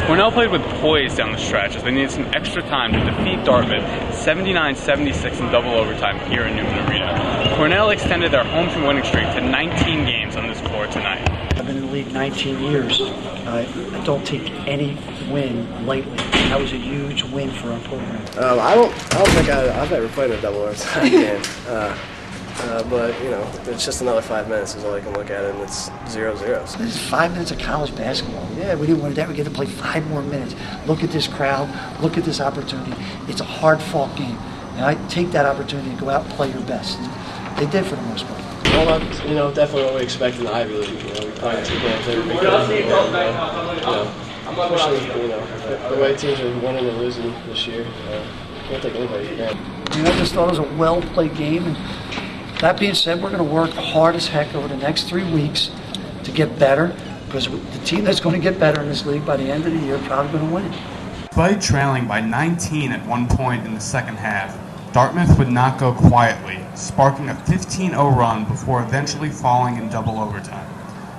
Cornell played with poise down the stretch as they needed some extra time to defeat Dartmouth 79-76 in double overtime here in Newman Arena. Cornell extended their home team winning streak to 19 games on this floor tonight. I've been in the league 19 years. I don't take any win lightly. That was a huge win for our program. I don't think I've ever played in a double overtime game. But, you know, it's just another 5 minutes is all I can look at it, and it's 0-0. This is 5 minutes of college basketball. Yeah, we didn't want that. We get to play 5 more minutes. Look at this crowd. Look at this opportunity. It's a hard-fought game. And I take that opportunity to go out and play your best. They did for the most part. Well, that's, you know, definitely what we expect in the Ivy League. You know, we play 2 games every weekend. Especially, you know, the way teams are winning and losing this year, can't take anybody for granted. I just thought it was a well-played game. And that being said, we're going to work hard as heck over the next 3 weeks to get better, because the team that's going to get better in this league by the end of the year is probably going to win. Despite trailing by 19 at one point in the second half, Dartmouth would not go quietly, sparking a 15-0 run before eventually falling in double overtime.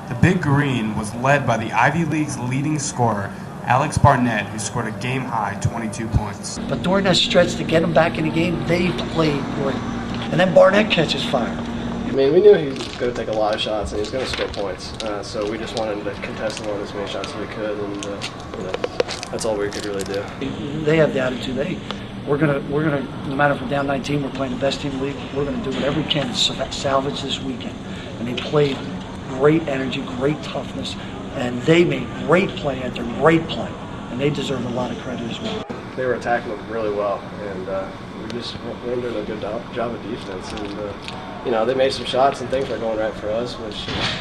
The Big Green was led by the Ivy League's leading scorer, Alex Barnett, who scored a game-high 22 points. But during that stretch to get them back in the game, they played great. And then Barnett catches fire. I mean, we knew he was going to take a lot of shots and he was going to score points. So we just wanted to contest him on as many shots as we could, and you know, that's all we could really do. They have the attitude. We're gonna, no matter if we're down 19, we're playing the best team in the league. We're gonna do whatever we can to salvage this weekend. And they played great energy, great toughness, and they made great play after great play, and they deserve a lot of credit as well. They were attacking them really well, and we're doing a good job of defense. And you know, they made some shots and things are going right for us, which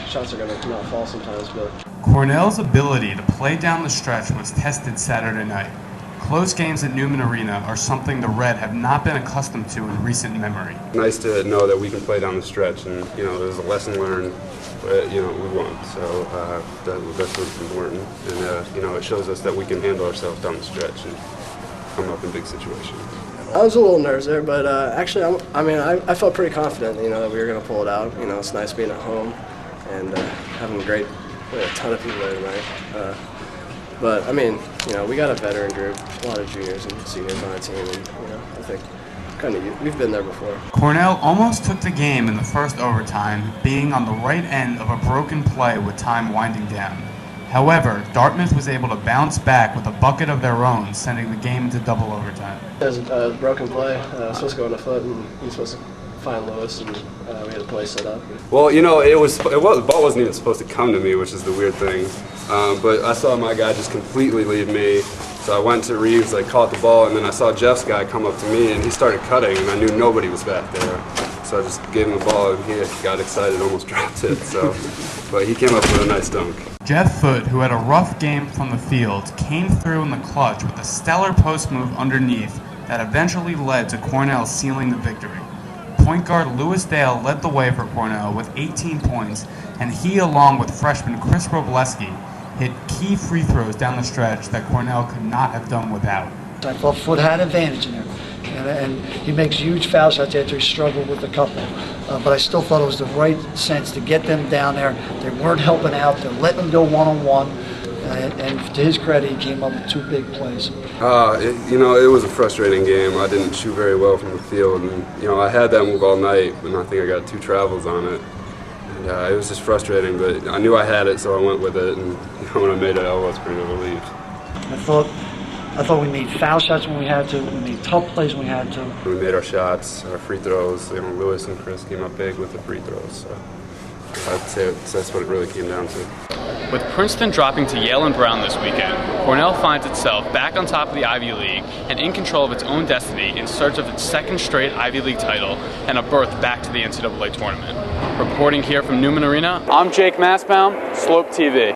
shots are going to not fall sometimes. But Cornell's ability to play down the stretch was tested Saturday night. Close games at Newman Arena are something the Red have not been accustomed to in recent memory. Nice to know that we can play down the stretch, and you know, there's a lesson learned. But, you know, we won, so that's what's important. And you know, it shows us that we can handle ourselves down the stretch and come up in big situations. I was a little nervous there, but actually, I felt pretty confident, you know, that we were going to pull it out. You know, it's nice being at home and having we had a ton of people there tonight. But I mean, you know, we got a veteran group, a lot of juniors and seniors on our team, and you know, I think we've been there before. Cornell almost took the game in the first overtime, being on the right end of a broken play with time winding down. However, Dartmouth was able to bounce back with a bucket of their own, sending the game into double overtime. There's a broken play. Supposed to go in the foot, and he's supposed to find Lewis, and we had a play set up. Well, you know, the ball wasn't even supposed to come to me, which is the weird thing. But I saw my guy just completely leave me. So I went to Reeves, I caught the ball, and then I saw Jeff's guy come up to me, and he started cutting, and I knew nobody was back there. So I just gave him the ball, and he got excited, almost dropped it. So, but he came up with a nice dunk. Jeff Foote, who had a rough game from the field, came through in the clutch with a stellar post move underneath that eventually led to Cornell sealing the victory. Point guard Lewis Dale led the way for Cornell with 18 points, and he, along with freshman Chris Robleski, hit key free throws down the stretch that Cornell could not have done without. I thought Foote had an advantage in there. And he makes huge foul shots after he struggled with a couple. But I still thought it was the right sense to get them down there. They weren't helping out. They're letting them go one-on-one. And to his credit, he came up with 2 big plays. You know, it was a frustrating game. I didn't shoot very well from the field. And, you know, I had that move all night, and I think I got 2 travels on it. And it was just frustrating, but I knew I had it, so I went with it. And you know, when I made it, I was pretty relieved. I thought we made foul shots when we had to. We made tough plays when we had to. We made our shots, our free throws. You know, Lewis and Chris came up big with the free throws. So I'd say that's what it really came down to. With Princeton dropping to Yale and Brown this weekend, Cornell finds itself back on top of the Ivy League and in control of its own destiny in search of its 2nd straight Ivy League title and a berth back to the NCAA tournament. Reporting here from Newman Arena, I'm Jake Massbaum, Slope TV.